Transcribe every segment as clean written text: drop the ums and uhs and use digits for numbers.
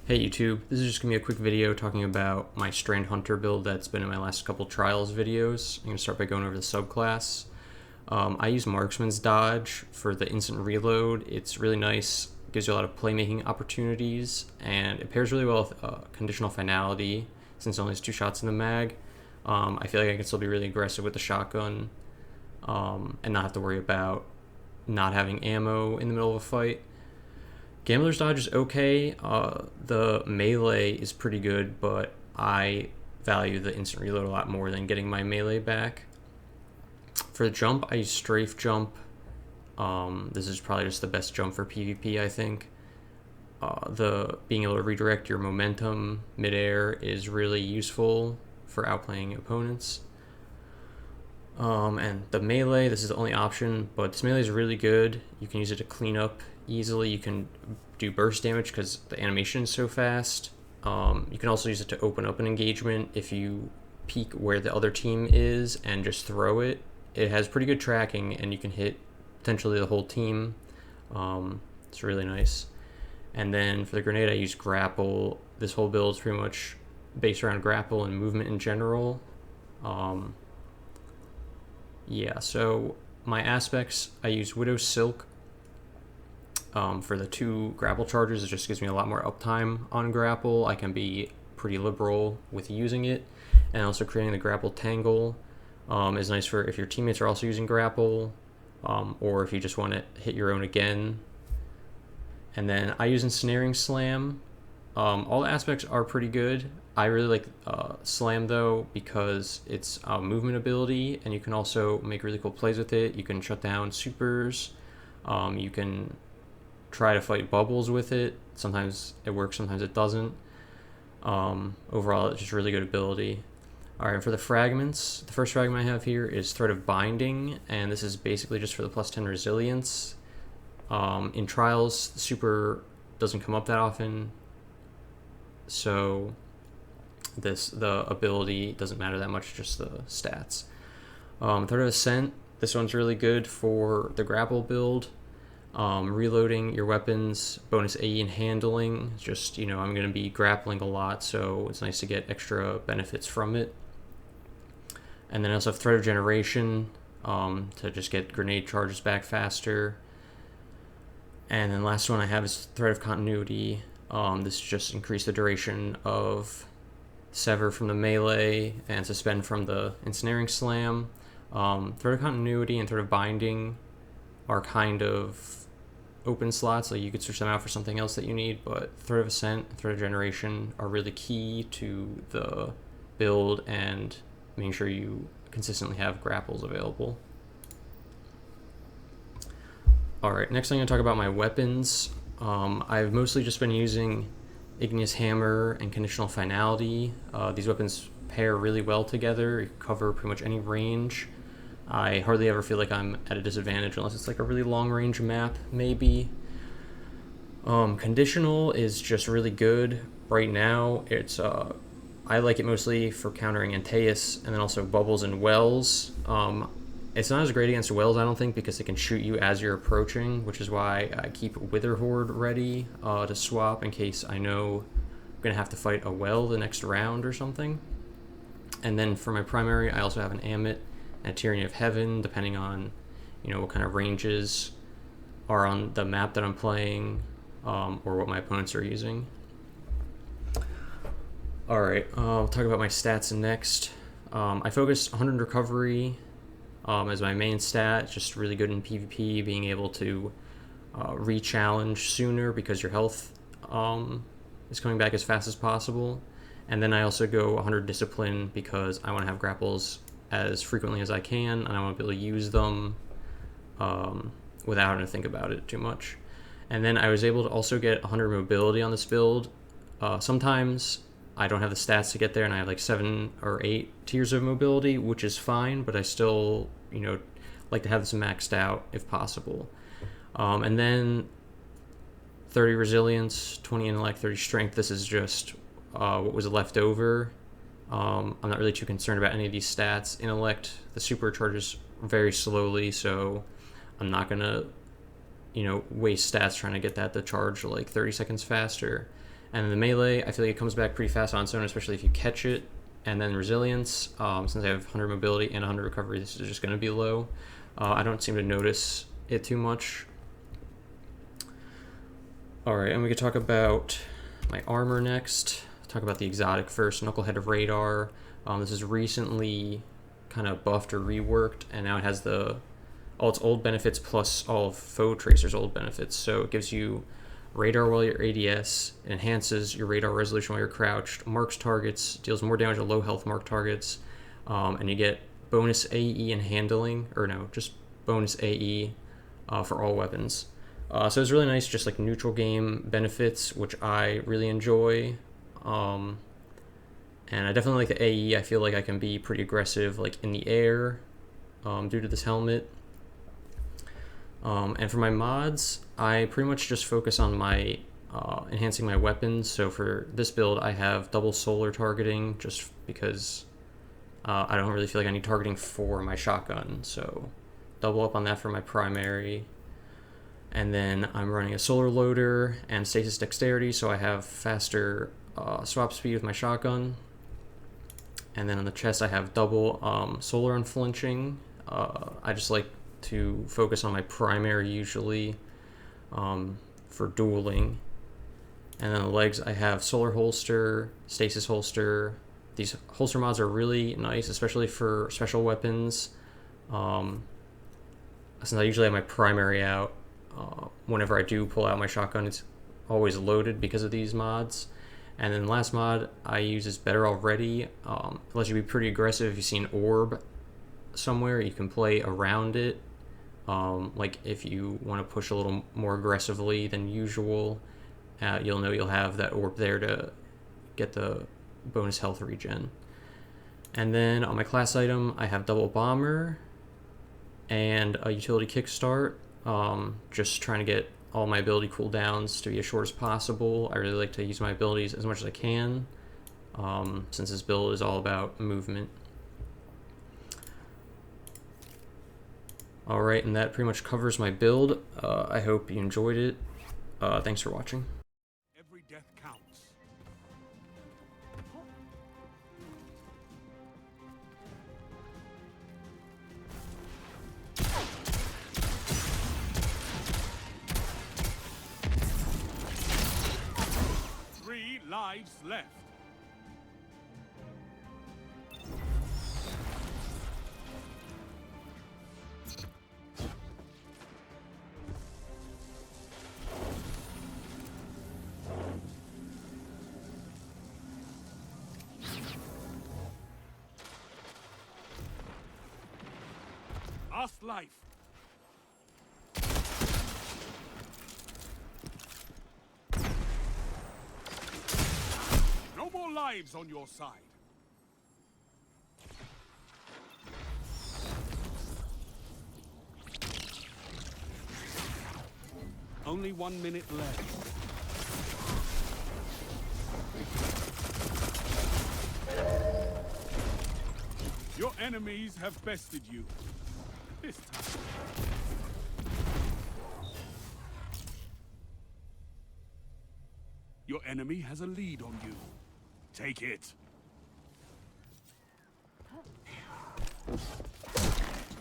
Hey YouTube, this is just going to be a quick video talking about my Strand Hunter build that's been in my last couple trials videos. I'm going to start by going over the subclass. I use Marksman's Dodge for the instant reload. It's really nice, gives you a lot of playmaking opportunities, and it pairs really well with Conditional Finality since it only has 2 shots in the mag. I feel like I can still be really aggressive with the shotgun and not have to worry about not having ammo in the middle of a fight. Gambler's Dodge is okay. The melee is pretty good, but I value the instant reload a lot more than getting my melee back. For the jump, I use Strafe Jump. This is probably just the best jump for PvP, I think. The being able to redirect your momentum midair is really useful for outplaying opponents. And the melee, this is the only option, but this melee is really good. You can use it to clean up easily. You can do burst damage because the animation is so fast. You can also use it to open up an engagement if you peek where the other team is and just throw it. It has pretty good tracking and you can hit potentially the whole team. It's really nice. And then for the grenade, I use grapple. This whole build is pretty much based around grapple and movement in general. Yeah, so my aspects, I use Widow's Silk for the 2 grapple charges. It just gives me a lot more uptime on grapple. I can be pretty liberal with using it. And also creating the grapple tangle is nice for if your teammates are also using grapple, or if you just want to hit your own again. And then I use Ensnaring Slam. All the aspects are pretty good. I really like Slam though because it's a movement ability and you can also make really cool plays with it. You can shut down supers. You can try to fight bubbles with it. Sometimes it works, sometimes it doesn't. Overall, it's just really good ability. Alright, for the fragments, the first fragment I have here is Thread of Binding, and this is basically just for the plus 10 resilience. In trials, the super doesn't come up that often, so the ability doesn't matter that much, just the stats. Thread of Ascent, this one's really good for the grapple build. Reloading your weapons, bonus AE and handling. Just, I'm going to be grappling a lot, so it's nice to get extra benefits from it. And then I also have Thread of Generation to just get grenade charges back faster. And then last one I have is Thread of Continuity. This just increase the duration of Sever from the melee and Suspend from the Ensnaring Slam. Thread of Continuity and Thread of Binding are kind of open slots, like you could switch them out for something else that you need, but Thread of Ascent and Thread of Generation are really key to the build and making sure you consistently have grapples available. Alright, next I'm going to talk about my weapons. I've mostly just been using Igneous Hammer and Conditional Finality. These weapons pair really well together, cover pretty much any range. I hardly ever feel like I'm at a disadvantage unless it's like a really long range map, maybe. Conditional is just really good right now. It's I like it mostly for countering Antaeus and then also Bubbles and Wells. It's not as great against Wells, I don't think, because it can shoot you as you're approaching, which is why I keep Witherhoard ready to swap in case I know I'm going to have to fight a Well the next round or something. And then for my primary, I also have an Amit and a Tyranny of Heaven, depending on, what kind of ranges are on the map that I'm playing, or what my opponents are using. Alright, I'll talk about my stats next. I focus 100 recovery as my main stat, just really good in PvP, being able to re-challenge sooner because your health is coming back as fast as possible. And then I also go 100 discipline because I want to have grapples as frequently as I can, and I want to be able to use them without having to think about it too much. And then I was able to also get 100 mobility on this build. Sometimes I don't have the stats to get there, and I have like 7 or 8 tiers of mobility, which is fine, but I still, like to have this maxed out if possible. And then 30 resilience, 20 intellect, 30 strength. This is just what was left over. I'm not really too concerned about any of these stats. Intellect, the supercharges very slowly, so I'm not gonna, waste stats trying to get that to charge like 30 seconds faster. And the melee, I feel like it comes back pretty fast on its own, especially if you catch it. And then resilience, since I have 100 mobility and 100 recovery, this is just going to be low. I don't seem to notice it too much. Alright, and we could talk about my armor next. Talk about the exotic first, Knucklehead of Radar. This is recently kind of buffed or reworked, and now it has all its old benefits plus all of Foe Tracer's old benefits. So it gives you radar while you're ADS, it enhances your radar resolution while you're crouched, marks targets, deals more damage to low health marked targets, and you get bonus AE and handling, or no, just bonus AE for all weapons. So it's really nice, just like neutral game benefits, which I really enjoy. And I definitely like the AE. I feel like I can be pretty aggressive like in the air due to this helmet. And for my mods, I pretty much just focus on my enhancing my weapons. So for this build, I have double solar targeting just because I don't really feel like I need targeting for my shotgun. So double up on that for my primary. And then I'm running a solar loader and stasis dexterity, so I have faster swap speed with my shotgun. And then on the chest, I have double solar unflinching. I just like to focus on my primary usually for dueling. And then the legs, I have solar holster, stasis holster. These holster mods are really nice, especially for special weapons. Since I usually have my primary out, whenever I do pull out my shotgun, it's always loaded because of these mods. And then the last mod I use is Better Already. It lets you be pretty aggressive. If you see an orb somewhere, you can play around it. Like if you want to push a little more aggressively than usual, you'll know you'll have that orb there to get the bonus health regen. And then on my class item, I have double bomber and a utility kickstart. Just trying to get all my ability cooldowns to be as short as possible. I really like to use my abilities as much as I can, since this build is all about movement. Alright, and that pretty much covers my build. I hope you enjoyed it. Thanks for watching. Every death counts. Lives left. Last life. No more lives on your side. Only 1 minute left. Your enemies have bested you. This time. Your enemy has a lead on you. Take it.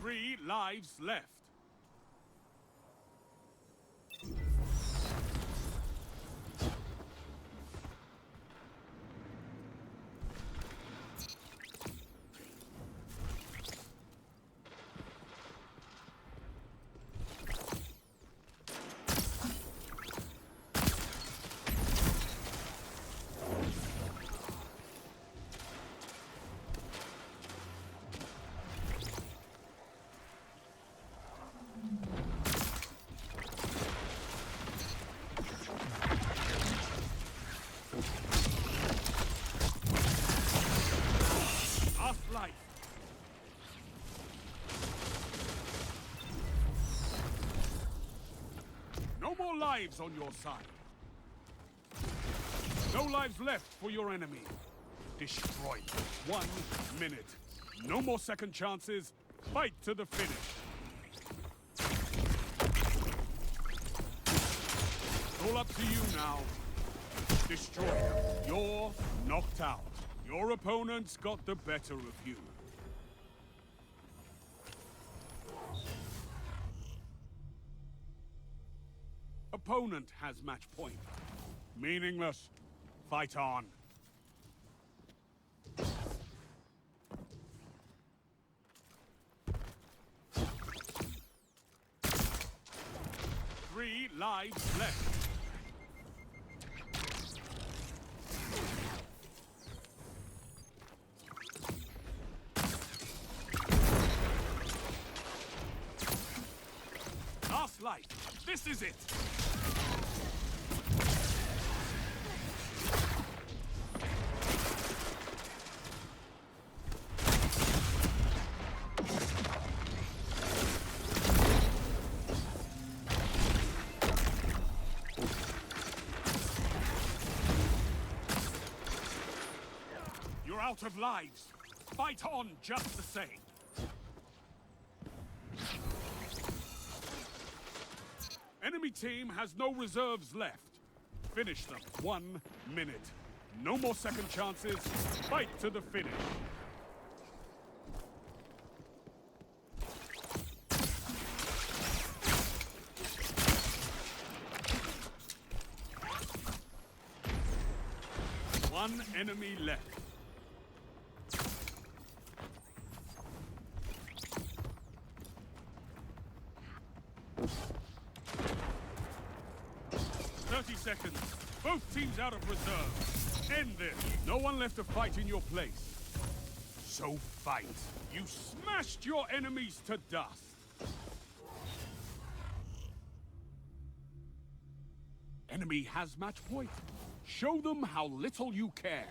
3 lives left. Life. No more lives on your side. No lives left for your enemy. Destroyed. 1 minute. No more second chances. Fight to the finish. It's all up to you now. Destroy. destroy them. You're knocked out. Your opponent's got the better of you. Opponent has match point. Meaningless. Fight on. Three lives left. Last life. This is it. You're out of lives. Fight on just the same. Enemy team has no reserves left. Finish them. 1 minute. No more second chances. Fight to the finish. One enemy left. Seconds. Both teams out of reserve. End this. No one left to fight in your place. So fight. You smashed your enemies to dust. Enemy has match point. Show them how little you care.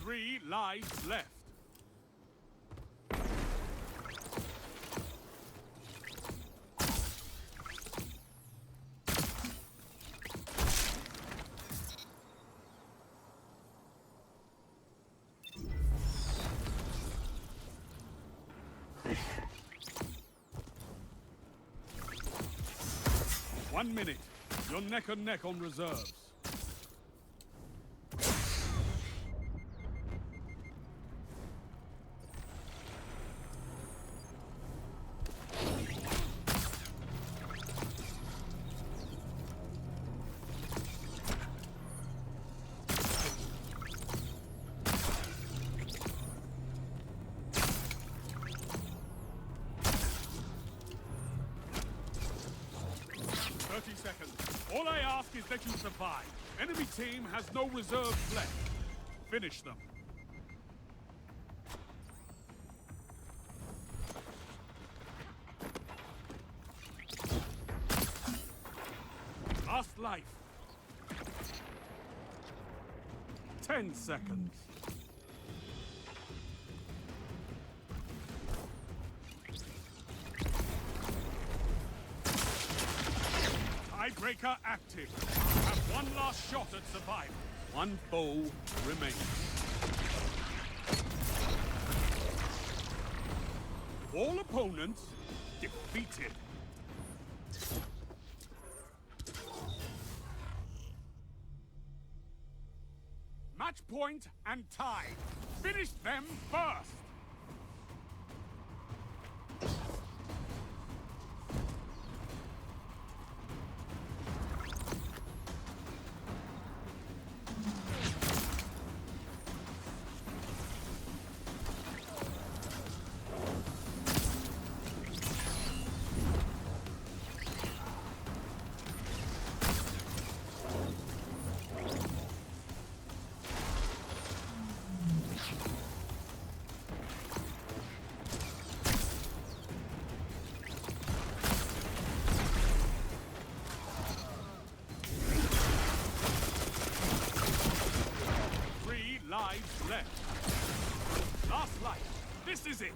Three lives left. One minute. You're neck and neck on reserves. Seconds. All I ask is that you survive. Enemy team has no reserves left. Finish them. Last life. 10 seconds. Tiebreaker active. Have one last shot at survival. One foe remains. All opponents defeated. Match point and tie. Finish them first. lives left. Last life. This is it.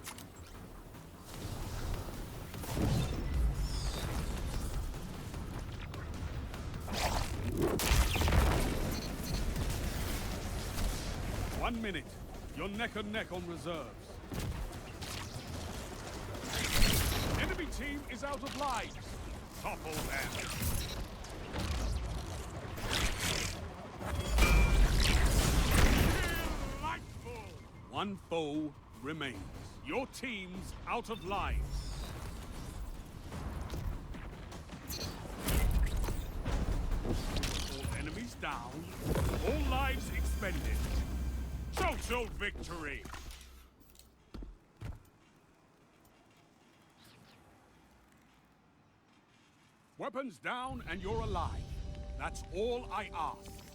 One minute. You're neck and neck on reserves. Enemy team is out of lives. Topple them. Lightfall. One foe remains. Your team's out of lives. All enemies down. All lives expended. Total victory! Weapons down and you're alive. That's all I ask.